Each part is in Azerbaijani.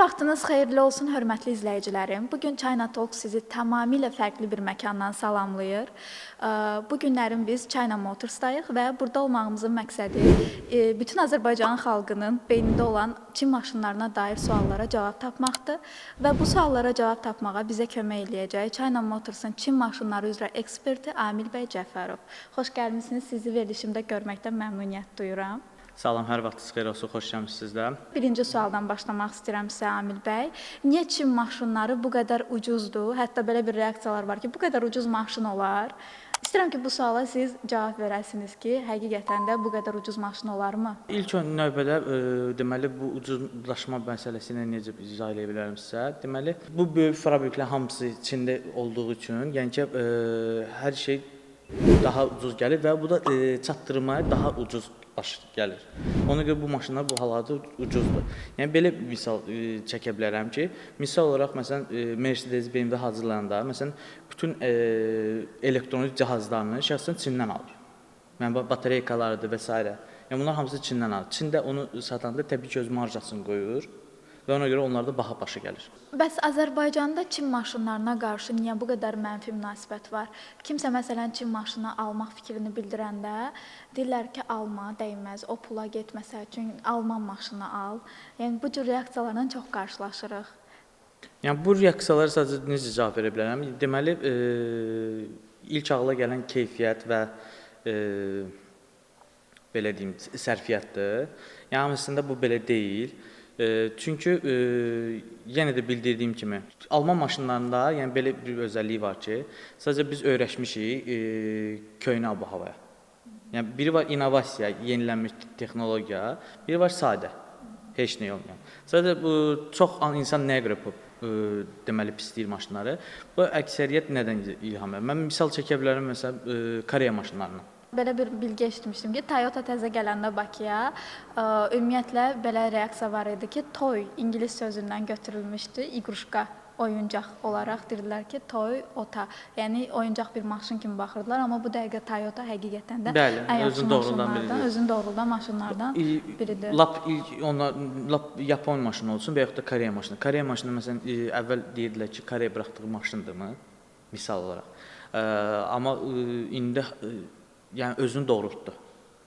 vaxtınız xeyirli olsun, hörmətli izləyicilərim. Bugün China Talk sizi tamamilə fərqli bir məkandan salamlayır. Bu günlərin biz China Motors'dayıq və burada olmağımızın məqsədi bütün Azərbaycan xalqının beynində olan Çin maşınlarına dair suallara cavab tapmaqdır və bu suallara cavab tapmağa bizə kömək eləyəcək China Motors'un Çin maşınları üzrə eksperti Amil bəy Cəfərov. Xoş gəlmisiniz. Sizi verilişimdə görməkdən məmnuniyyət duyuram. Salam, hər vaxtınız xeyir olsun, xoş gəlmisiniz də. Birinci sualdan başlamaq istəyirəm sizə Amil bəy. Niyə Çin maşınları bu qədər ucuzdur? Hətta belə bir reaksiyalar var ki, bu qədər ucuz maşın olar. İstəyirəm ki, bu suala siz cavab verəsiniz ki, həqiqətən də bu qədər ucuz maşın olarmı? İlk növbədə deməli bu ucuzlaşma məsələsini necə izah edə bilərəm sizə? Deməli, bu böyük fabriklərin hamısı Çində olduğu üçün, yəni ki, hər şey daha ucuz gəlir və bu da çatdırmaya daha ucuz gəlir. Ona görə bu maşınlar bu hallarda ucuzdur. Yəni belə misal çəkə bilərəm ki, misal olaraq məsələn Mercedes BMW hazırlananda məsələn bütün elektronik cihazlarını şəxsən Çindən alır. Yəni batareykalarıdır və s. Yəni bunlar hamısı Çindən alır. Çində onu satanda təbii ki öz marjasını qoyur və ona görə onlar da baha başa gəlir. Bəs Azərbaycanda Çin maşınlarına qarşı niyə bu qədər mənfi münasibət var? Kimsə məsələn Çin maşını almaq fikrini bildirəndə deyirlər ki, alma, dəyməz, o pula getməsə üçün Alman maşını al. Yəni bu cür reaksiyalarla çox qarşılaşırıq. Yəni bu reaksiyalara sadəcə necə cavab verə bilərəm? Deməli, ilk ağla gələn keyfiyyət və belə deyim, sərfiyyatdır. Yəni əslində bu belə deyil. Çünki yenə də bildirdiyim kimi Alman maşınlarında yəni belə bir özəlliyi var ki, sadəcə biz öyrəşmişik köhnə ab-havaya. Yəni biri var innovasiya, yenilənmiş texnologiya, biri var sadə, heç nə olmayan. Sadəcə bu çox insan nəyə görə deməli pisləyir maşınları? Bu əksəriyyət nədən ilham verir? Mən misal çəkə bilərəm məsələn Koreya maşınlarından. Belə bir bilgi eşitmişdim ki, Toyota təzə gələndə Bakıya ümumiyyətlə belə reaksiya var idi ki, toy ingilis sözündən götürülmüşdü, iqruşka oyuncaq olaraq dedilər ki, Toyota, yəni oyuncaq bir maşın kimi baxırdılar, amma bu dəqiqə Toyota həqiqətən də ən yaxşı maşınlardan, özünü doğruldan maşınlardan biridir. Lap Yapon maşını olsun və yaxud da Koreya maşını. Koreya maşını məsələn əvvəl deyirdilər ki, Koreya buraxdığı maşındırmı, misal olaraq. Amma indi yəni özünü doğrultdu.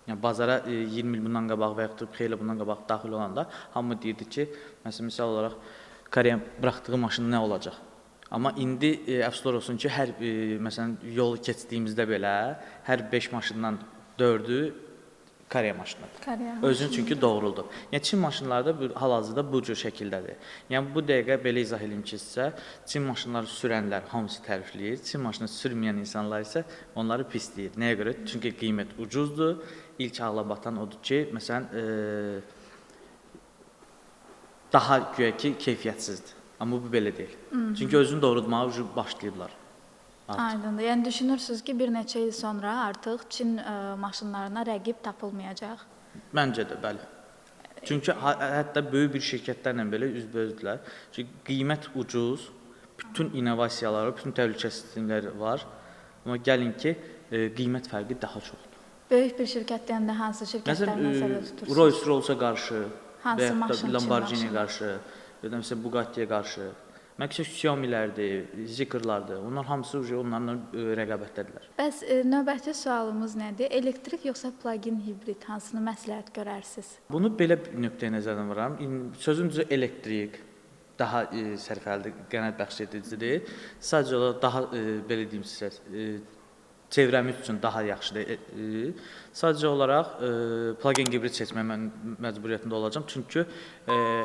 Yəni bazara 20 il bundan qabaq və yaxud da xeyli bundan qabaq daxil olanda hamı deyirdi ki, məsələn misal olaraq Koreya buraxdığı maşın nə olacaq? Amma indi əfsuslar olsun ki, hər məsələn yolu keçdiyimizdə belə hər 5 maşından 4-ü Koreya maşınıdır. Özünü çünki doğruldu. Yəni Çin maşınları da hal-hazırda bu cür şəkildədir. Yəni bu dəqiqə belə izah edeyim ki, sizə Çin maşınları sürənlər hamısı tərifləyir. Çin maşını sürməyən insanlar isə onları pisləyir. Nəyə görə? Çünki qiymət ucuzdur. İlk ağla batan odur ki, məsələn daha güya ki keyfiyyətsizdir. Amma bu belə deyil. Çünki özünü doğrultmağa başlayıblar. Aydındır. Yəni düşünürsünüz ki, bir neçə il sonra artıq Çin maşınlarına rəqib tapılmayacaq? Məncə də, bəli. Çünki hətta böyük bir şirkətlərlə belə üzbəüzdülər. Çünki qiymət ucuz, bütün innovasiyaları, bütün təhlükəsizlikləri var. Amma gəlin ki, qiymət fərqi daha çoxdur. Böyük bir şirkət deyəndə hansı şirkətlər məsələ tutursunuz? Rolls-Royce-a qarşı, hansı maşın Lamborghini-yə qarşı, ya da məsələn Bugatti-yə qarşı. Məqsəd Xiaomi-lərdir, Zeekr-lardır. Onlar hamısı onlarla rəqabətdədirlər. Bəs növbəti sualımız nədir? Elektrik yoxsa plug-in hibrid hansını məsləhət görərsiniz? Bunu belə nöqteyə nəzərdən vururam. Sözün düzü elektrik daha sərfəlidir, qənaət bəxş edicidir. Sadəcə olaraq daha belə deyim sizə, çevrəmiz üçün daha yaxşıdır. Sadəcə olaraq plug-in hibrid seçməyə mən məcburiyyətində olacağam. Çünki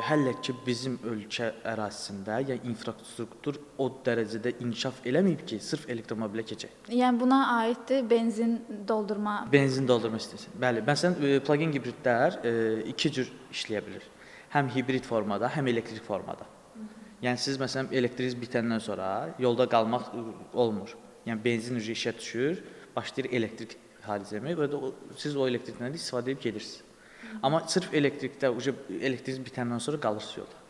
hələ ki bizim ölkə ərazisində, yəni infrastruktur o dərəcədə inkişaf eləməyib ki, sırf elektromobilə keçək. Yəni buna aiddir benzin doldurma. Benzin doldurma istəyirsən. Bəli, məsələn plug-in hibridlər iki cür işləyə bilir. Həm hibrid formada, həm elektrik formada. Yəni siz məsələn elektriniz bitəndən sonra yolda qalmaq olmur. Yəni benzin işə düşür, başlayır elektrik xaric etmək və siz o elektrikdən istifadə edib gedirsiniz. Amma sırf elektrikdə elektriniz bitəndən sonra qalırsınız yolda.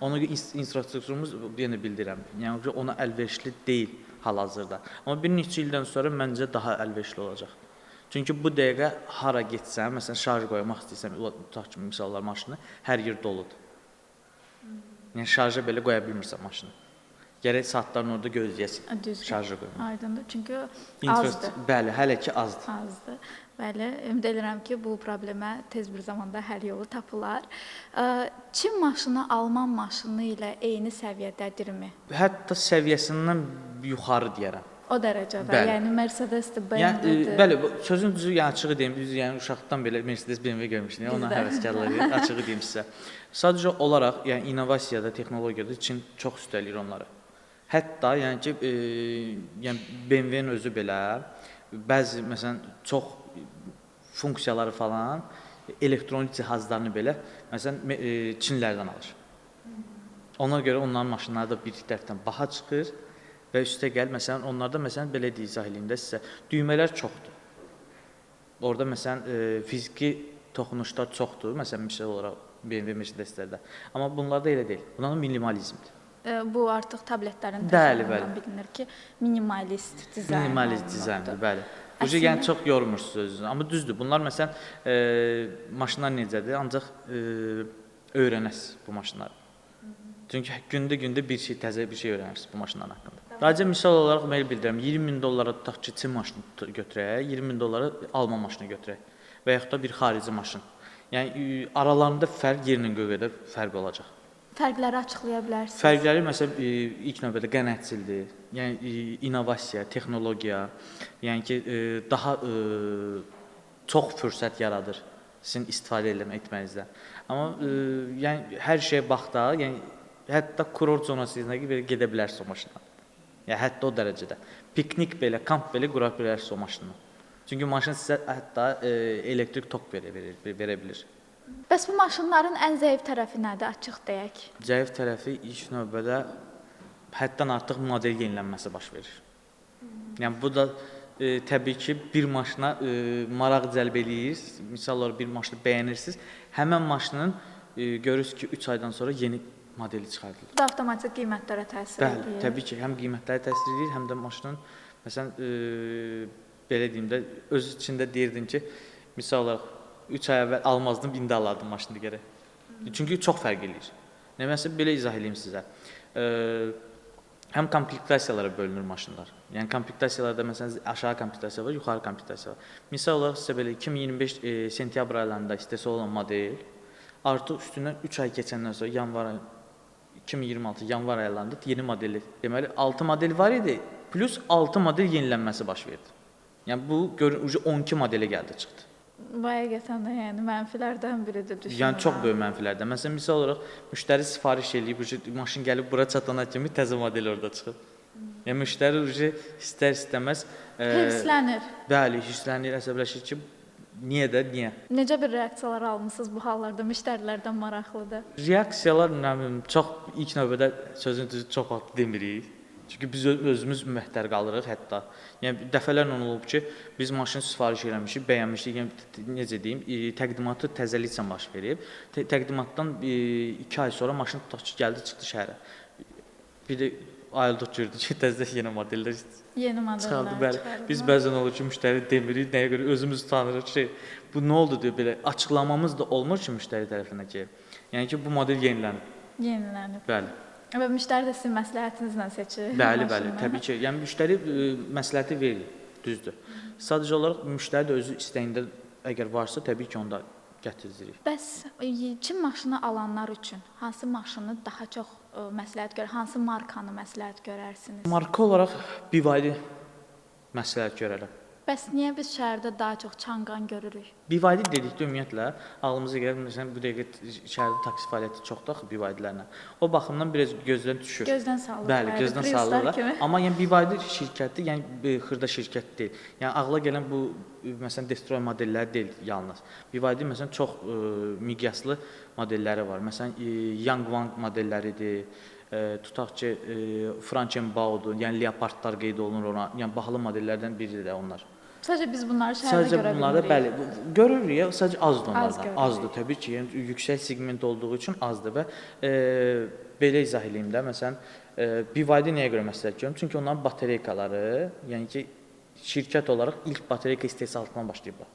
Ona görə infrastrukturumuz yenə bildirəm. Yəni ona əlverişli deyil hal-hazırda. Amma bir neçə ildən sonra məncə daha əlverişli olacaq. Çünki bu dəqiqə hara getsəm, məsələn şarj qoymaq istəsəm, tutaq kimi misallar maşını hər yer doludur. Yəni şarja belə qoya bilmirsən maşını. Gərək saatların orada gözləyəsən. Düzdür. Şarja qoymaq. Aydındır. Çünki Azdır. azdır. Bəli, hələ ki azdır. Azdır. Bəli, ümid edirəm ki, bu problemə tez bir zamanda həll yolu tapılar. Çin maşını Alman maşını ilə eyni səviyyədədirmi? Hətta səviyyəsindən yuxarı deyərəm. O dərəcədə. Bəli. Yəni Mercedes-dir, Yəni BMW-dir. bəli, sözün düzü, yəni açığı deyim, biz yəni uşaqdan belə Mercedes, BMW görmüşdük. Ona həvəskarlıq açığı deyim sizə. Sadəcə olaraq, yəni innovasiyada, texnologiyada Çin çox üstələyir onları. Hətta yəni ki, yəni BMW-nin özü belə bəzi məsələn çox funksiyaları falan, elektronik cihazlarını belə məsələn Çinlərdən alır. Ona görə onların maşınları da bir tərəfdən baha çıxır. Və üstə gəl, məsələn, onlarda məsələn belə deyə izah eləyim də sizə, düymələr çoxdur. Orada məsələn fiziki toxunuşlar çoxdur, məsələn misal olaraq BMW Mercedes-lərdə. Amma bunlarda elə deyil. Bunlar minimalizmdir. Bu artıq tabletlərin Bəli, təsəvvüründən bilinir ki, minimalist dizayn. Minimalist dizayndır, bəli. Yəni çox yormursunuz özünüzü. Amma düzdür. Bunlar məsələn maşınlar necədir? Ancaq öyrənəsiz bu maşınları. Çünki gündə bir şey, təzə bir şey öyrənirsiniz bu maşınların haqqında. Sadəcə misal olaraq mən bildirəm, 20.000 dollara tutaq ki, Çin maşını götürək, 20.000 dollara Alman maşını götürək və yaxud da bir xarici maşın. Yəni aralarında fərq yerlə göy qədər fərq olacaq. Fərqləri açıqlaya bilərsiniz? Fərqləri məsələn ilk növbədə qənaətçilikdir. Yəni innovasiya, texnologiya, yəni ki daha çox fürsət yaradır sizin istifadə etmənizdə. Amma yəni hər şeyə baxda, yəni hətta kurort zonasına gedə bilərsiniz o maşınla. Yəni hətta o dərəcədə. Piknik belə, kamp belə qura bilərsiniz o maşınla. Çünki maşın sizə hətta elektrik tok verə bilir. Bəs bu maşınların ən zəif tərəfi nədir? Açıq deyək. Zəif tərəfi ilk növbədə həddən artıq model yenilənməsi baş verir. Yəni bu da təbii ki, bir maşına maraq cəlb eləyir. Misal olaraq bir maşını bəyənirsiniz. Həmən maşının görürsünüz ki, 3 aydan sonra yeni modeli çıxardılır. Bu da avtomatik qiymətlərə təsir edir. Bəli, təbii ki, həm qiymətlərə təsir edir, həm də maşının məsələn belə deyim də öz içində deyirdin ki, misal olaraq 3 ay əvvəl almazdım, indi alardım maşını gərək. Çünki çox fərq eləyir. Nəməsə belə izah eləyim sizə. Həm komplektasiyalara bölünür maşınlar. Yəni komplektasiyalarda məsələn aşağı komplektasiya var, yuxarı komplektasiya var. Misal olaraq sizə belə 2025 sentyabr aylarında istehsal olan model artıq üstündən 3 ay keçəndən sonra 2026 yanvar aylarında yeni modeli, deməli 6 model var idi, plus 6 model yenilənməsi baş verdi. Yəni bu görün 12 modelə gəldi çıxdı. Bu həqiqətən də yəni mənfilərdən biridir düşünürəm. Yəni çox böyük mənfilərdən. Məsələn misal olaraq müştəri sifariş eləyib, maşın gəlib bura çatana kimi təzə model orada çıxıb. Yəni müştəri istər-istəməz hırslənir. Bəli, hırslənir, əsəbləşir ki, niyə? Necə bir reaksiyalar almısınız bu hallarda? Müştərilərdən maraqlıdır. Reaksiyalar çox ilk növbədə sözün düzü çox vaxt demirik. Çünki biz özümüz mühtər qalırıq hətta. Yəni dəfələrlə olub ki, biz maşın sifariş eləmişik, bəyənmişik, yəni necə deyim, təqdimatı təzəliklə baş verib. Təqdimatdan 2 ay sonra maşın tutaq ki, gəldi, çıxdı şəhərə. Bir də ayıldıq gördük ki, təzə yeni modellər çıxardı. Bəli. Biz bəzən olur ki, müştəri demirik, nəyə görə özümüz tanırıq ki, bu nə oldu deyə belə açıqlamamız da olmur ki, müştəri tərəfindən ki, yəni ki, bu model yenilənib. Yenilənib. Bəli. Və müştəri də sizin məsləhətinizlə seçir. Bəli, təbii ki. Yəni müştəri məsləhəti verir, düzdür. Sadəcə olaraq müştəri də özü istəyində əgər varsa, təbii ki, onu da gətiririk. Bəs Çin maşını alanlar üçün hansı maşını daha çox məsləhət görər, hansı markanı məsləhət görərsiniz? Marka olaraq BYD məsləhət görərəm. Bəs niyə biz şəhərdə daha çox Çanqan görürük? BYD dedikdə ümumiyyətlə ağlımıza gəlir, məsələn bu dəqiqə şəhərdə taksi fəaliyyəti çoxdur axı BYD-lərlə. O baxımdan biraz gözdən düşür. Gözdən salınır. Bəli, gözdən salınır. Amma yəni BYD şirkəti, yəni xırda şirkət deyil. Yəni ağla gələn bu məsələn Destroy modelləri deyil yalnız. BYD məsələn çox miqyaslı modelləri var. Məsələn Yangwang modelləridir. Tutaq ki, Frankenbau'dur, yəni Leopardlar qeyd olunur ona. Yəni bahalı modellərdən biridir də onlar. Sadəcə biz bunları şəhərdə görə bilmirik. Bunları bəli görürük, sadəcə azdır onlardan. Azdır təbii ki, yəni yüksək seqment olduğu üçün azdır və belə izah eləyim də, məsələn BYD nəyə görə məsləhət görürəm? Çünki onların batereykaları, yəni ki, şirkət olaraq ilk batereyka istehsalından başlayıblar.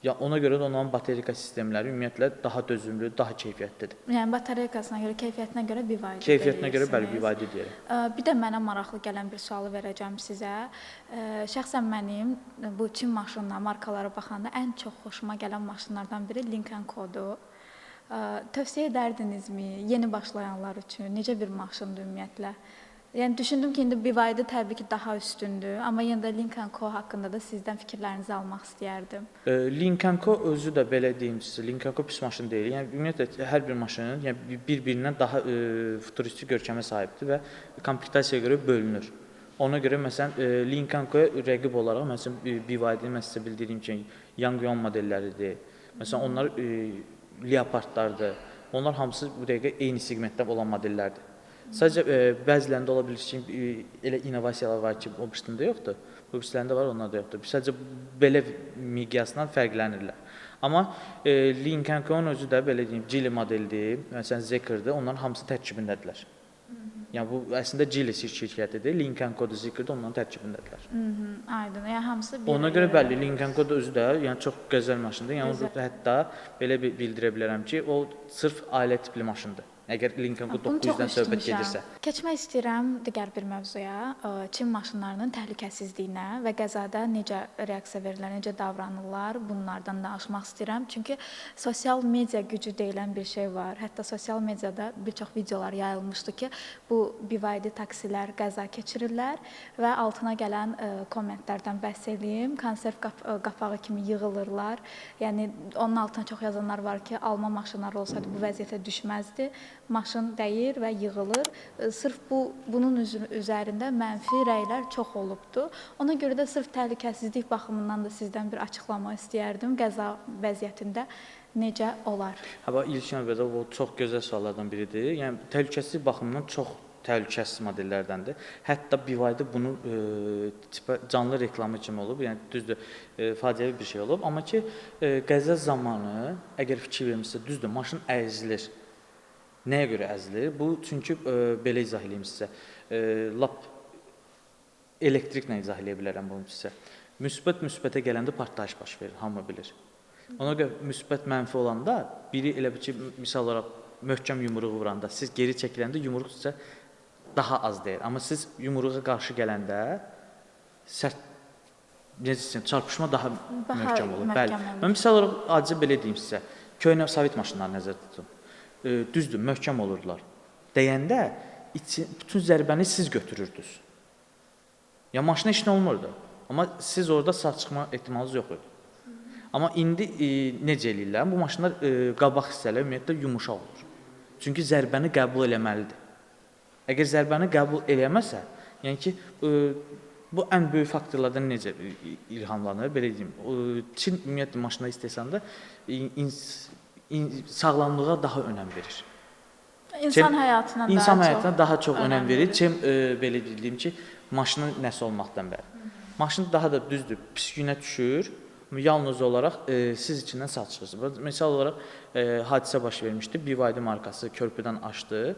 Ya ona görə də onların baterika sistemləri ümumiyyətlə daha dözümlü, daha keyfiyyətlidir. Yəni batareykasına görə, keyfiyyətinə görə BYD Keyfiyyətinə görə bəli deyirsiniz. BYD deyirəm. Bir də mənə maraqlı gələn bir sualı verəcəm sizə. Şəxsən mənim bu Çin maşınlarına, markalara baxanda ən çox xoşuma gələn maşınlardan biri Lincoln Co-dur. Tövsiyə edərdinizmi yeni başlayanlar üçün? Necə bir maşındır ümumiyyətlə? Yəni düşündüm ki, indi BYD təbii ki daha üstündür, amma yenə də Lincoln Co haqqında da sizdən fikirlərinizi almaq istəyərdim. Lincoln Co özü də belə deyim sizə, Lincoln Co pis maşın deyil. Yəni ümumiyyətlə hər bir maşının yəni bir-birindən daha futuristik görkəmə sahibdir və komplektasiyaya görə bölünür. Ona görə məsələn Lincoln Co rəqib olaraq məsələn BYD-ni mən sizə bildirdiyim kimi Yangyuan modelləridir. Məsələn onlar Leopardlardır. Onlar hamısı bu dəqiqə eyni segmentdə olan modellərdir. Sadəcə bəzilərində ola bilər ki, elə innovasiyalar var ki, o birisində yoxdur. Bu birislərində var, onlarda yoxdur. Sadəcə belə miqyasdan fərqlənirlər. Amma Lincoln Co-nun özü də belə deyim, Geely modelidir, məsələn Zeekr-dir, onların hamısı tərkibindədirlər. Yəni bu əslində Geely şirkətidir, Lincoln Co-da Zeekr-də onların tərkibindədirlər. Aydın. Yəni hamısı bir. Ona görə bəli, Lincoln Co-da özü də yəni çox gözəl maşındır. Yəni onu hətta belə bildirə bilərəm ki, o sırf ailə tipli maşındır. Əgər Lincoln Co 900-dən söhbət gedirsə. Keçmək istəyirəm digər bir mövzuya. Çin maşınlarının təhlükəsizliyinə və qəzada necə reaksiya verirlər, necə davranırlar, bunlardan danışmaq istəyirəm. Çünki sosial media gücü deyilən bir şey var. Hətta sosial mediada bir çox videolar yayılmışdı ki, bu BYD taksilər qəza keçirirlər və altına gələn kommentlərdən bəhs eləyim. Konserv qapağı kimi yığılırlar. Yəni onun altına çox yazanlar var ki, Alman maşınları olsaydı bu vəziyyətə düşməzdi. Maşın dəyir və yığılır. Sırf bunun üzərində mənfi rəylər çox olubdu. Ona görə də sırf təhlükəsizlik baxımından da sizdən bir açıqlama istəyərdim. Qəza vəziyyətində necə olar? Hava ilk növbədə o çox gözəl suallardan biridir. Yəni təhlükəsizlik baxımından çox təhlükəsiz modellərdəndir. Hətta BYD bunu canlı reklamı kimi olub. Yəni düzdür, faciəvi bir şey olub, amma ki qəza zamanı əgər fikir vermirsə, düzdür, maşın əzilir. Nəyə görə əzilir? Bu çünki belə izah edeyim sizə. Lap elektriklə izah edə bilərəm bunu sizə. Müsbətə gələndə partlayış baş verir, hamı bilir. Ona görə müsbət mənfi olanda biri elə bir ki, misal olaraq möhkəm yumruğu vuranda, siz geri çəkiləndə yumruq sizə daha az deyir. Amma siz yumruğa qarşı gələndə sərt necə çarpışma daha möhkəm olur. Bəli. Mən misal olaraq acı belə deyim sizə. Köhnə Sovet maşınlarını nəzərdə tutun. Düzdür, möhkəm olurdular. Deyəndə bütün zərbəni siz götürürdünüz. Ya maşına heç nə olmurdu. Amma siz orada sağ çıxma ehtimalınız yox idi. Amma indi necə eləyirlər? Bu maşınlar qabaq hissələri ümumiyyətlə yumşaq olur. Çünki zərbəni qəbul eləməlidir. Əgər zərbəni qəbul eləməsə, yəni ki bu ən böyük faktorlardan necə ilhamlanır? Belə deyim, Çin ümumiyyətlə maşınlar istehsalında sağlamlığa daha önəm verir. İnsan həyatına daha çox önəm verir. Çin belə deyim ki, maşının nəsə olmaqdan bəri. Maşın daha da düzdür, pis günə düşür. Yalnız olaraq siz içindən sağ çıxırsınız. Məsəl olaraq hadisə baş vermişdi. BYD markası körpüdən aşdı.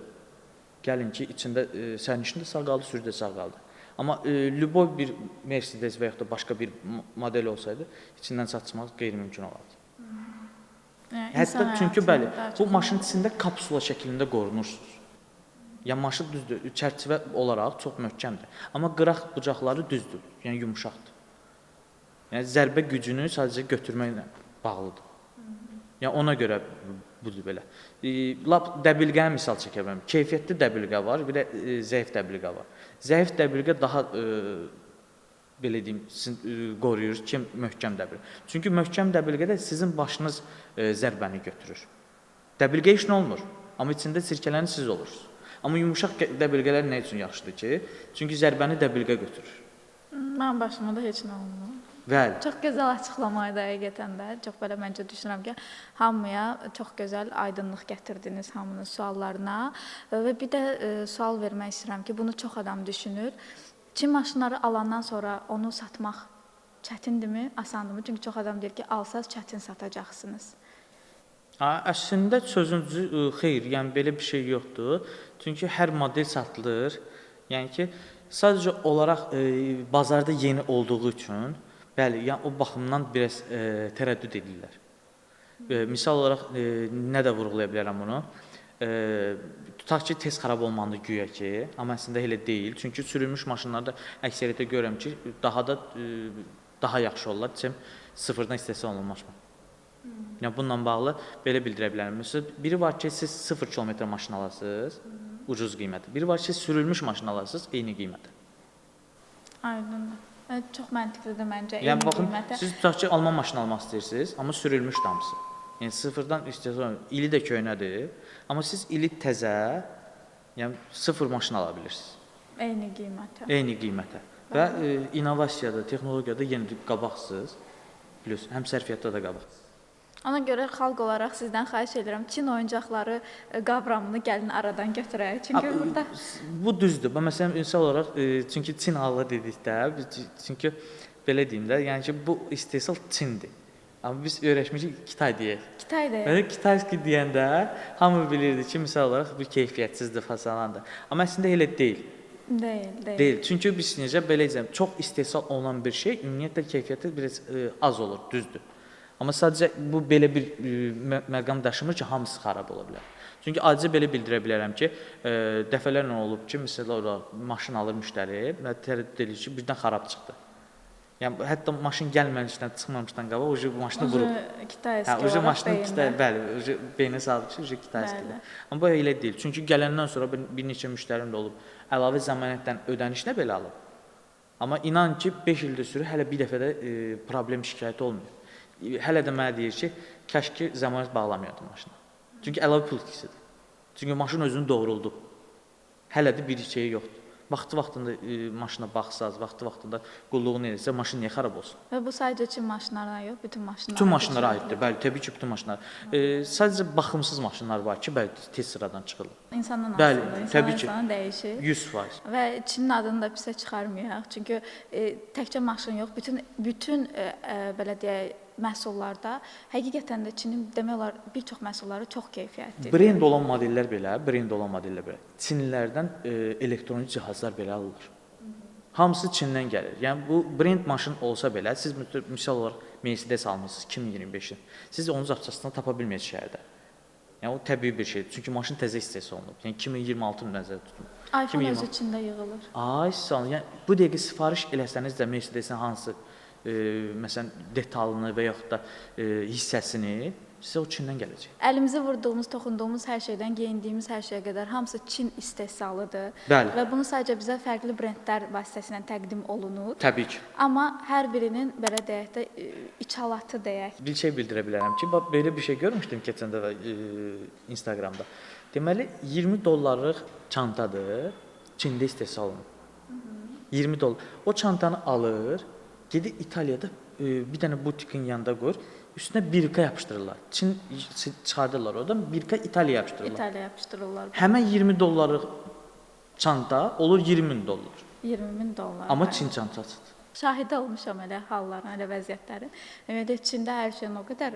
Gəlin ki, içində sərnişin də sağ qaldı, sürücü də sağ qaldı. Amma lüboy bir Mercedes və yaxud da başqa bir model olsaydı, içindən sağ çıxmaq qeyri-mümkün olardı. Hətta çünki bəli, bu maşın içində kapsula şəklində qorunursunuz. Yəni maşın düzdür, çərçivə olaraq çox möhkəmdir. Amma qıraq bucaqları düzdür, yəni yumşaqdır. Yəni zərbə gücünü sadəcə götürməklə bağlıdır. Yəni ona görə budur belə. Lap dəbilqəni misal çəkə bilərəm. Keyfiyyətli dəbilqə var, bir də zəif dəbilqə var. Zəif dəbilqə daha belə deyim, qoruyur ki, möhkəm dəbilqə. Çünki möhkəm dəbilqədə sizin başınız zərbəni götürür. Dəbilqə heç nə olmur, amma içində sirkələnir siz olursunuz. Amma yumuşaq dəbilqələr nə üçün yaxşıdır ki? Çünki zərbəni dəbilqə götürür. Mənim başıma da heç nə olmur. Bəli. Çox gözəl açıqlamaydı həqiqətən də. Çox belə məncə düşünürəm ki, hamıya çox gözəl aydınlıq gətirdiniz hamının suallarına və bir də sual vermək istəyirəm ki, bunu çox adam düşünür. Çin maşınları alandan sonra onu satmaq çətindirmi, asandırmı? Çünki çox adam deyir ki, alsaz çətin satacaqsınız. Əslində sözünüzü xeyr, yəni belə bir şey yoxdur. Çünki hər model satılır. Yəni ki, sadəcə olaraq bazarda yeni olduğu üçün Bəli, yəni o baxımdan biraz tərəddüd edirlər. Misal olaraq nə də vurğulaya bilərəm bunu? Tutaq ki, tez xarab olmalıdır güya ki, amma əslində elə deyil. Çünki sürülmüş maşınlarda əksəriyyətə görürəm ki, daha yaxşı olar, чем sıfırdan istehsal olunan maşın. Yəni bununla bağlı belə bildirə bilərəm. Məsələn, biri var ki, siz 0 kilometr maşın alasınız, ucuz qiymətə. Biri var ki, sürülmüş maşın alasınız, eyni qiymətə. Aydındır. Çox məntiqlidir məncə. Yəni baxın, siz tutaq ki, alman maşını almaq istəyirsiniz, amma sürülmüş hamısı. Yəni sıfırdan istehsal, ili də köhnədir, amma siz ili təzə, yəni sıfır maşın ala bilirsiniz. Eyni qiymətə. Eyni qiymətə. Və innovasiyada, texnologiyada yenə qabaqsınız. Plus həm sərfiyyatda da qabaq. Ona görə xalq olaraq sizdən xahiş edirəm, Çin oyuncaqları qavramını gəlin aradan götürək. Çünki burada bu düzdür. Məsələn, insan olaraq çünki Çin halı dedikdə, çünki belə deyim də, yəni ki, bu istehsal Çindir. Amma biz öyrəşmişik Kitay deyək. Kitay deyək. Və Kitayski deyəndə hamı bilirdi ki, misal olaraq bu keyfiyyətsizdir fasalandır. Amma əslində elə deyil. Deyil. Çünki biz necə belə deyəcəm, çox istehsal olunan bir şey ümumiyyətlə keyfiyyəti biraz az olur, düzdür. Amma sadəcə bu belə bir məqam daşımır ki, hamısı xarab ola bilər. Çünki acı belə bildirə bilərəm ki, dəfələrlə olub ki, məsələn, maşın alır müştəri və tərəddüd edir ki, birdən xarab çıxdı. Yəni hətta maşın gəlməmişdən, çıxmamışdan qabaq o maşını vurub. Kitayski olaraq maşını bəli, beynə salıb ki, Kitayskidir. Amma bu elə deyil. Çünki gələndən sonra bir neçə müştərim də olub. Əlavə zəmanətdən ödənişlə belə alıb. Amma inan ki, 5 ildir sürür, hələ bir dəfə də problem şikayət olmuyor. Hələ də mənə deyir ki, kəşki zəmanət bağlamayardım maşına. Çünki əlavə pul ikisidir. Çünki maşın özünü doğruldu. Hələ də bir şeyi yoxdur. Vaxtında maşına baxsaz, vaxtında qulluğunu edirsə, maşın niyə xarab olsun? Və bu sadəcə Çin maşınlarına yox, bütün maşınlara. Bütün maşınlara aiddir. Bəli, təbii ki, bütün maşınlar. Sadəcə baxımsız maşınlar var ki, bəli, tez sıradan çıxırlar. İnsandan asılıdır. Təbii ki, dəyişir. 100%. Və Çinin adını da pisə çıxarmayaq. Çünki təkcə maşın yox, bütün belə deyək, məhsullarda həqiqətən də Çinin demək olar bir çox məhsulları çox keyfiyyətlidir. Brend olan modellər belə, Çinlilərdən elektronik cihazlar belə alınır. Hamısı Çindən gəlir. Yəni bu brend maşın olsa belə, siz misal olaraq Mercedes almısınız 2025-in. Siz onun zapçasını tapa bilməyirsiniz şəhərdə. Yəni o təbii bir şeydir. Çünki maşın təzə istehsal olunub. Yəni 2026-nı nəzərdə tutun. iPhone öz içində yığılır. Yəni bu dəqiqə sifariş eləsəniz də Mercedesin hansı məsələn detalını və yaxud da hissəsini sizə o Çindən gələcək. Əlimizi vurduğumuz, toxunduğumuz hər şeydən geyindiyimiz hər şeyə qədər hamısı Çin istehsalıdır. Bəli. Və bunu sadəcə bizə fərqli brendlər vasitəsilə təqdim olunur. Təbii ki. Amma hər birinin belə deyək də içalatı deyək. Bir şey bildirə bilərəm ki, bax belə bir şey görmüşdüm keçən dəfə Instagramda. Deməli $20 çantadır, Çində istehsal olunur. $20. O çantanı alır, gedir İtaliyada bir dənə butikin yanında qoyur, üstünə birka yapışdırırlar. Çin çıxardırlar oradan, birka İtaliya yapışdırırlar. Həmən $20 çanta olur $20,000. $20,000. Amma Çin çantasıdır. Şahidi olmuşam elə halların, elə vəziyyətlərin. Ümumiyyətlə Çində hər şeyin o qədər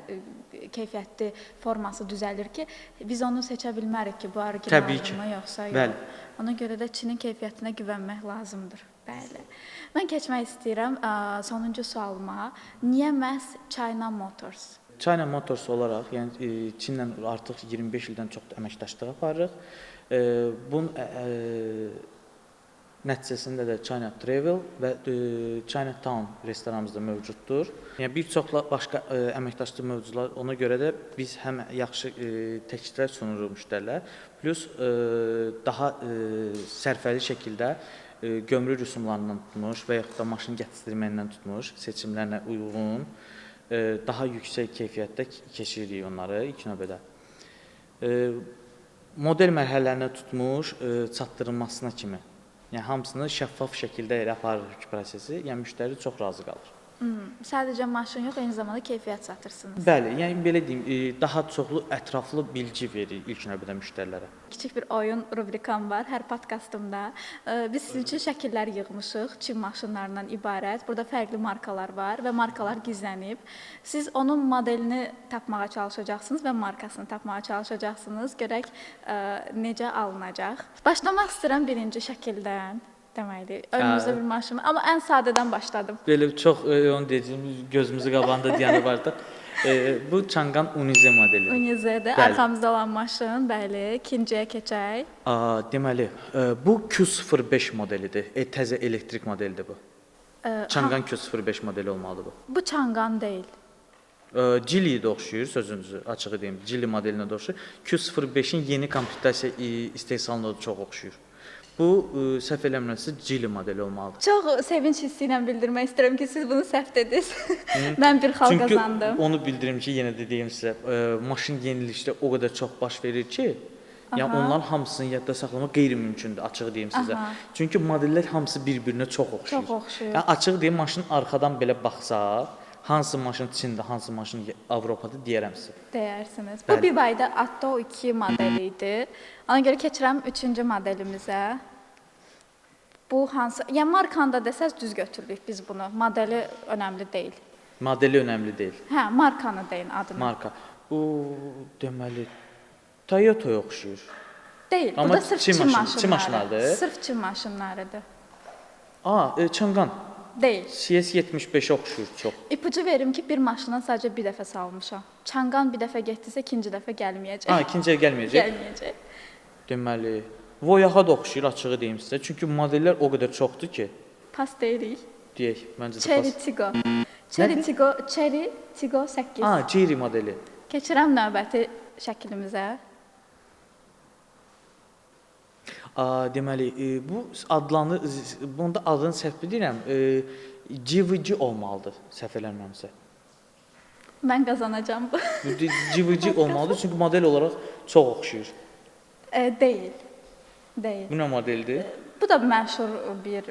keyfiyyətli forması düzəlir ki, biz onu seçə bilmərik ki, bu orijinalmı yoxsa yox. Bəli. Ona görə də Çinin keyfiyyətinə güvənmək lazımdır. Bəli. Mən keçmək istəyirəm sonuncu sualıma. Niyə məhz China Motors? China Motors olaraq, yəni Çinlə artıq 25 ildən çox əməkdaşlıq aparırıq. Bunun nəticəsində də China Travel və Chinatown restoranımız da mövcuddur. Yəni bir çox başqa əməkdaşlıq mövzular, ona görə də biz həm yaxşı təkliflər sunuruq müştərilərə, plus daha sərfəli şəkildə gömrük rüsumlarından tutmuş və yaxud da maşın gətizdirməkdən tutmuş seçimlərlə uyğun daha yüksək keyfiyyətdə keçiririk onları ilk növbədə. Model mərhələlərinə tutmuş çatdırılmasına kimi. Yəni hamısını şəffaf şəkildə elə aparırıq prosesi, yəni müştəri çox razı qalır. Sadəcə maşın yox, eyni zamanda keyfiyyət satırsınız. Bəli, yəni belə deyim, daha çoxlu ətraflı bilgi verir ilk növbədə müştərilərə. Kiçik bir oyun rubrikam var hər podkastımda. Biz sizin üçün şəkillər yığmışıq, Çin maşınlarından ibarət. Burada fərqli markalar var və markalar gizlənib. Siz onun modelini tapmağa çalışacaqsınız və markasını tapmağa çalışacaqsınız. Görək necə alınacaq. Başlamaq istəyirəm birinci şəkildən. Deməli, önümüzdə bir maşın, amma ən sadədən başladım. Belə çox onu deyəcəm, gözümüzün qabağında dayanıb artıq. Bu Changan Unize modeli. Unize'də arxamızda olan maşın, bəli, ikinciyə keçək. Deməli, bu Q05 modelidir. Təzə elektrik modelidir bu. Changan Q05 modeli olmalıdır bu. Bu Changan deyil. Geely-yə də oxşuyur, sözünüzü açığı deyim, Geely modelinə də oxşuyur. Q05-in yeni kompütasiya istehsalına da çox oxşuyur. Bu, səhv eləmirəmsə, Geely modeli olmalıdır. Çox sevinç hissi ilə bildirmək istəyirəm ki, siz bunu səhv dediniz. Mən bir xal qazandım. Çünki onu bildirim ki, yenə də deyim sizə, maşın yenilikdə o qədər çox baş verir ki, yəni onların hamısını yadda saxlamaq qeyri-mümkündür, açıq deyim sizə. Çünki modellər hamısı bir-birinə çox oxşuyur. Çox oxşuyur. Yəni açıq deyim, maşın arxadan belə baxsa, hansı maşın Çində, hansı maşın Avropada deyərəm sizə. Deyərsiniz. Bu BYD Atto 2 modeli idi. Ona görə keçirəm 3-cü modelimizə. Bu hansı? Yəni markanda desəz düz götürürük biz bunu. Modeli önəmli deyil. Modeli önəmli deyil. Hə, markanı deyin adını. Marka. Bu deməli Toyota'ya oxşuyur. Deyil. Bu Amma da sırf Çin maşınlardır. Sırf Çin maşınlarıdır. Changan. Deyil. CS75-ə oxşuyur çox. İpucu verim ki, bir maşından sadəcə bir dəfə salmışam. Changan bir dəfə getdisə, ikinci dəfə gəlməyəcək. İkinciyə gəlməyəcək. Gəlməyəcək. Deməli, Voyağa da oxşuyur, açığı deyim sizə. Çünki modellər o qədər çoxdur ki. Pas deyirik. Deyək, məncə də Cherry pas. Tiggo. Cherry Tiggo 8. Cherry modeli. Keçirəm növbəti şəklimizə. Deməli, bu adlanır, bunda adını səhv bilirəm, GVG olmalıdır, səhv eləmirəmsə. Mən qazanacağam bu. Bu GVG olmalıdır, çünki model olaraq çox oxşuyur. Deyil. Deyil. Bu nə modeldir? Bu da məşhur bir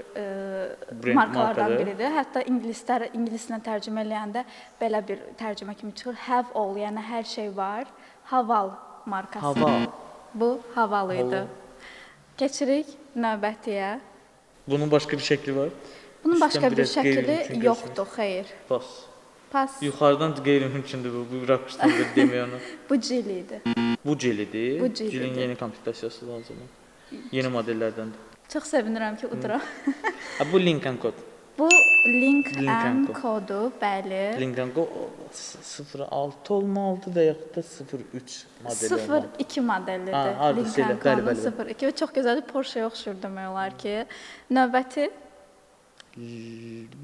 markalardan markadır. biridir. Hətta ingilislə tərcümə eləyəndə belə bir tərcümə kimi çıxır. Have all, yəni hər şey var. Haval markası. Haval. Bu Haval idi. Keçirik növbətiyə. Bunun başqa bir şəkli var? Bunun başqa bir biraz şəkli qeyri-mümkün yoxdur, xeyr. Pas. Pas. Yuxarıdan qeyri-mümkündür bu rakışdan demək onu. Bu Geely idi. Bu Geely-dir. Bu Geely-dir. Geely-nin yeni kompütasiyası lazımdır. Yeni modellərdəndir. Çox sevinirəm ki, uduram. Bu Lincoln kod. Bu Lincoln Lincoln kodu, bəli. Lincoln kod 06 olmalıdır və yaxud da 03 modeli olmalıdır. 02 modelidir. hardasa elə, bəli. 02 və çox gözəldir. Porsche-yə oxşur demək olar ki. Növbəti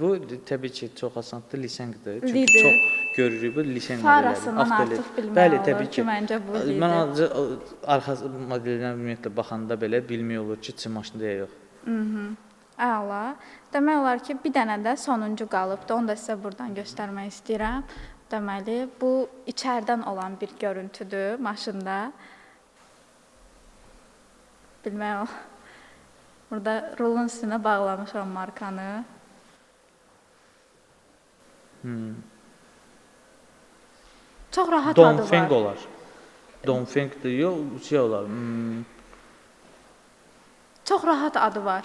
Bu təbii ki, çox asandır, Lisengdir. Çünki Lidir. çox görürük bu Liseng modelləri. Farasından artıq bilmək Bəli, olur təbii ki, ki. məncə bu lidir. Mən ancaq arxa modelinə ümumiyyətlə baxanda belə bilmək olur ki, Çin maşını ya yox. Əla. Demək olar ki, bir dənə də sonuncu qalıbdı. Onu da sizə buradan göstərmək istəyirəm. Deməli, bu içərdən olan bir görüntüdür maşında. Bilmək olar. Burada rulun üstünə bağlamışam markanı. Çox rahat adı var. Dongfeng olar. Dongfengdir, yox, şey olar. Çox rahat adı var.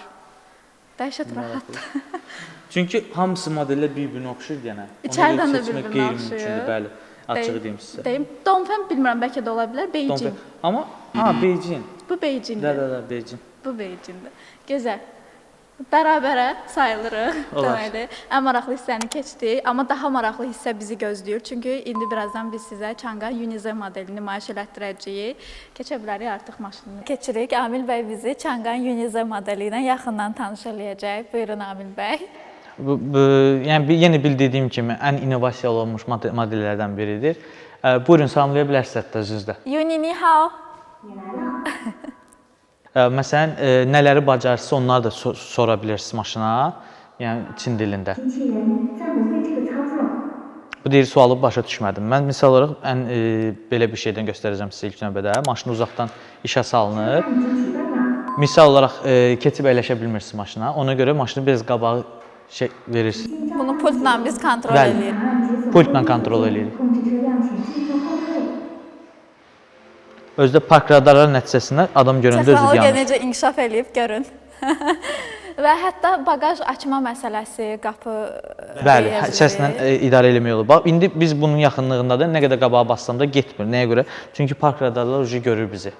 Dəhşət rahatdır. Çünki hamısı modellər bir-birinə oxşuyur yenə. İçərdən də bir-birinə oxşuyur. Bəli, açıq deyim sizə. Deyim, Dongfeng bilmirəm, bəlkə də ola bilər, Beijing. Amma Beijing. Bu Beijingdir. Də, Beijing. Bu Beijingdir. Gözəl. Bərabərə sayılırıq. Deməli, ən maraqlı hissəni keçdik, amma daha maraqlı hissə bizi gözləyir. Çünki indi birazdan biz sizə Changan Unize modelini nümayiş elətdirəcəyik. Keçə bilərik artıq maşını. Keçirik. Amil bəy bizi Changan Unize modeli ilə yaxından tanış eləyəcək. Buyurun Amil bəy. Yəni yenə bildiyim kimi ən innovasiya olmuş modellərdən biridir. Buyurun, salamlaya bilərsiniz hətta özünüzdə. Yuni ni hao. Məsələn, nələri bacarırsa onları da sora bilirsiniz maşına, yəni Çin dilində. Bu deyir, sualı başa düşmədim. Mən misal olaraq belə bir şeydən göstərəcəm sizə ilk növbədə. Maşın uzaqdan işə salınır. Misal olaraq keçib əyləşə bilmirsiniz maşına. Ona görə maşını biraz qabağı verirsiniz. Bunu pultla biz kontrol edirik. Pultla kontrol edirik. Özdə park radarları nəticəsində adam görəndə özü Texnologiya yanır. necə inkişaf eləyib görün. Və hətta bagaj açma məsələsi, qapı Bəli, səslə idarə eləmək olur. Bax, indi biz bunun yaxınlığındadır. Nə qədər qabağa bassam da getmir. Nəyə görə? Çünki park radarları ucu görür bizi.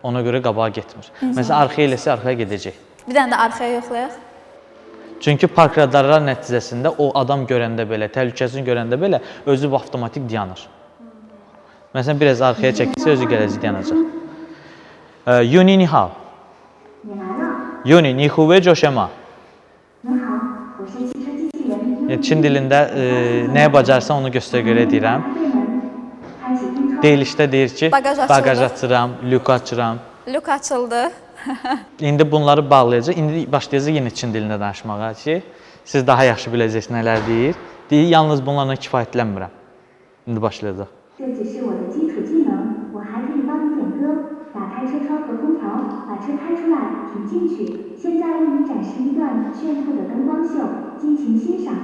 Ona görə qabağa getmir. Məsələn, arxaya eləsə arxaya gedəcək. Bir dənə də arxaya yoxlayaq. Çünki park radarlar nəticəsində o adam görəndə belə, təhlükəsini görəndə belə özü avtomatik dayanır. Məsələn, biraz arxaya çəkilsə özü gələcək dayanacaq. Yuni ni hao. Yuni ni hu wei zhou shenme? Çin dilində nəyə bacarsan onu göstər-görə deyirəm. Deyilişdə deyir ki, bagaj açıram, lük açıram. Lük açıldı. İndi bunları bağlayacaq. İndi başlayacaq yenə Çin dilində danışmağa ki, siz daha yaxşı biləcəksiniz nələr deyir. Deyir, yalnız bunlarla kifayətlənmirəm. İndi başlayacaq. 这只是我的基础技能，我还可以帮你点歌，打开车窗和空调，把车开出来，停进去。现在为你展示一段炫酷的灯光秀，尽情欣赏。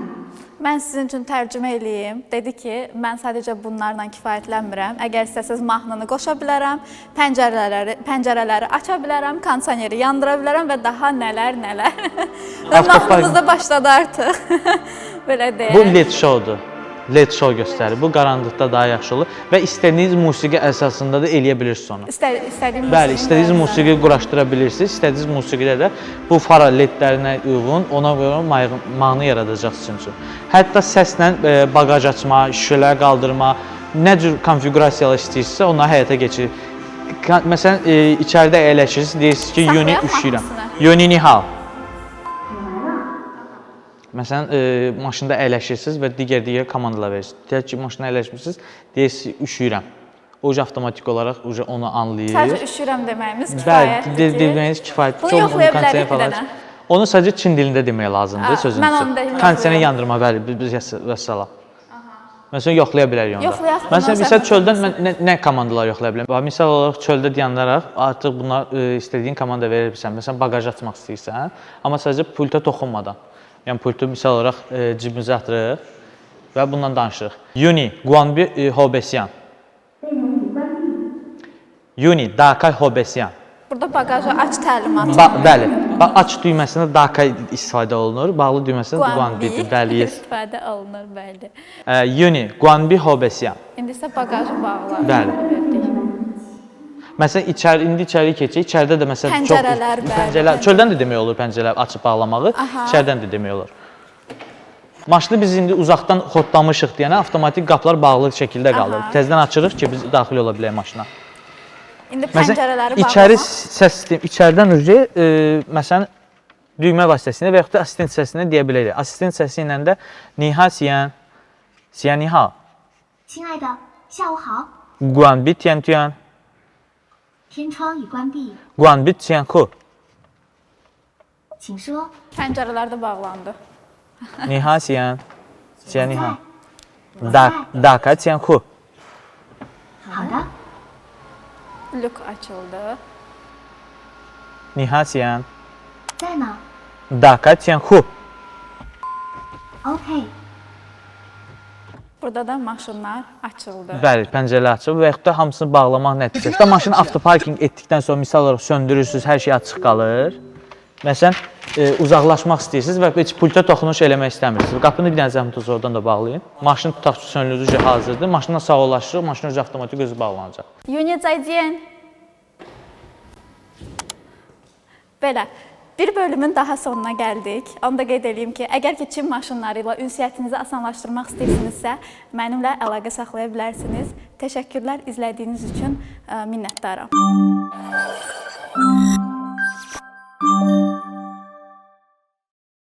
Mən sizin üçün tərcümə eləyim. Dedi ki, mən sadəcə bunlarla kifayətlənmirəm. Əgər istəsəz mahnını qoşa bilərəm, pəncərələri aça bilərəm, kondisioneri yandıra bilərəm və daha nələr. Və mahnımız da başladı artıq. Belə deyək. Bu LED showdur. LED show göstərir. Bu qaranlıqda daha yaxşı olur və istədiyiniz musiqi əsasında da eləyə bilirsiniz onu. İstədiyiniz Bəli, istədiyiniz musiqi quraşdıra bilirsiniz. İstədiyiniz musiqidə də bu fara LED-lərinə uyğun, ona görə mahnı yaradacaqsınız üçün. Hətta səslə bagaj açma, şüşələri qaldırma, nə cür konfiqurasiyalar istəyirsinizsə onları həyata keçirir. Məsələn, içəridə əyləşirsiniz, deyirsiniz ki, Yuni üşüyürəm. Yuni ni hao. Məsələn, maşında əyləşirsiniz və digər komandalar verirsiniz. Deyək ki, maşına əyləşmirsiniz, deyirsiniz, üşüyürəm. O avtomatik olaraq onu anlayır. Sadəcə üşüyürəm deməyimiz kifayətdir. Bəli, deməyiniz kifayətdir. Bunu yoxlaya bilərik bir dənə. Onu sadəcə Çin dilində demək lazımdır sözünüzü. Mən onu da Kondisiyonu yandırma, bəli, vəssalam. Məsələn, yoxlaya bilərik onu da. Məsələn, çöldən nə komandalar yoxlaya bilərəm? Misal olaraq çöldə dayanaraq artıq bunlar istədiyin komanda verə bilirsən. Məsələn, bagaj açmaq istəyirsən, amma sadəcə pulta toxunmadan. Yəni pultu misal olaraq cibimizə atırıq və bundan danışırıq. Yuni, Guanbi Hobesian. Yuni, Dakay Hobesian. Burada bagajı aç təlimatı. Bəli, aç düyməsində Dakay istifadə olunur, bağlı düyməsində Guanbidir. Bəli, istifadə olunur, bəli. Yuni, Guanbi Hobesian. İndi isə bagajı bağlar. Bəli. Məsələn, indi içəri keçək. İçəridə də məsələn pəncərələr, çöldən də demək olur pəncərələr açıb bağlamağı, içəridən də demək olur. Maşını biz indi uzaqdan xodlamışıq deyənə avtomatik qapılar bağlı şəkildə qalır. Təzədən açırıq ki, biz daxil ola bilək maşına. İndi pəncərələri bağlamaq. İçəri səs sistemi, içəridən öncə məsələn düymə vasitəsilə və yaxud da assistent səsilə deyə bilərik. Assistent səsi ilə də ni hao xian, xian ni hao. 亲爱的，下午好。 Guanbi tian tian. 天窗已关闭， Guanbi tian hu. 请说。 Pəncərələr də bağlandı. Ni hao xian, xian ni hao. Dakay tian hu. 好的。 Lük açıldı. Ni hao xian. 在呢。 Dakay tian hu. OK。 Burada da maşınlar açıldı. Bəli, pəncərələr açılıb və yaxud da hamısını bağlamaq nəticəsində maşını avtoparking etdikdən sonra misal olaraq söndürürsünüz, hər şey açıq qalır. Məsələn, uzaqlaşmaq istəyirsiniz və heç pulta toxunuş eləmək istəmirsiniz. Qapını bir dənə zəhmət olsa oradan da bağlayın. Maşın tutaq ki, söndürücü hazırdır. Maşınla sağollaşırıq, maşın özü avtomatik özü bağlanacaq. Yuni zaydiyen. Belə. Bir bölümün daha sonuna gəldik. Onu da qeyd edeyim ki, əgər ki Çin maşınları ilə ünsiyyətinizi asanlaşdırmaq istəyirsinizsə, mənimlə əlaqə saxlaya bilərsiniz. Təşəkkürlər izlədiyiniz üçün minnətdaram.